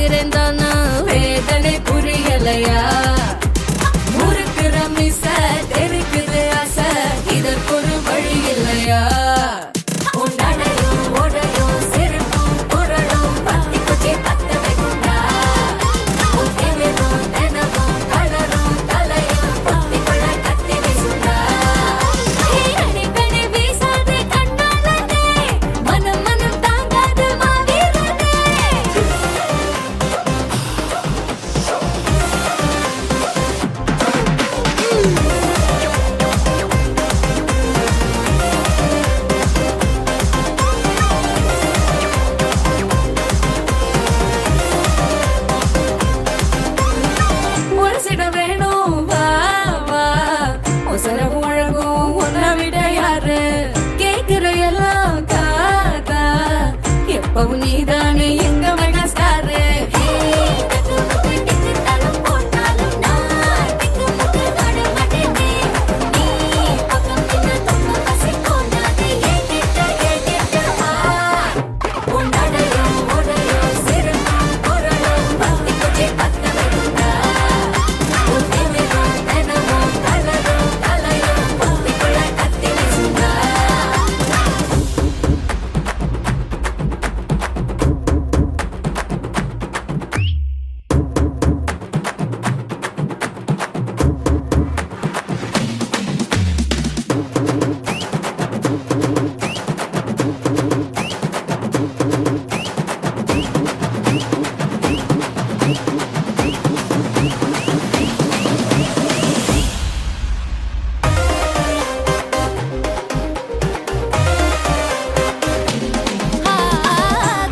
இருந்தானா வேதனை புரியலையா? முறுக்குற மிச தெரிக்குது ஆசை, இதற்கு ஒரு வழி இல்லையா? உன்னடையும் உடையும் சிரிப்பும் குரலும் பத்தி குச்சி பத்த வைக்குண்டா? உத்திமிரும் தினமும் கலரும் தலையும் புத்திக்குள்ள கத்தி வீசுண்டா? அடிக்கடி வீசாதே கண்ணாலனே, மனம் மனம் தாங்காது மாவீரனே. உரசிட வேணும் வா வா, உசர முழங்கும் உன்னை விட யாரு? கேக்குற எல்லாம் காதா, எப்பவும் நீதானே எங்க மெகா ஸ்டாரு. உன்னடையும் உடையும் சிரிப்பும் குரலும் பத்தி குச்சி பத்த வைக்குண்டா? உத்திமிரும் தினமும் கலரும் தலையும் புத்திக்குள்ள கத்தி வீசுண்டா?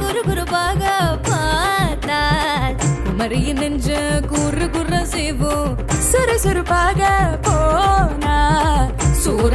குரு குருவாக பார்த்தால் குமரியின் நெஞ்ச குறு குற செய்வோம். சுறுசுறுப்பாக போனா சூர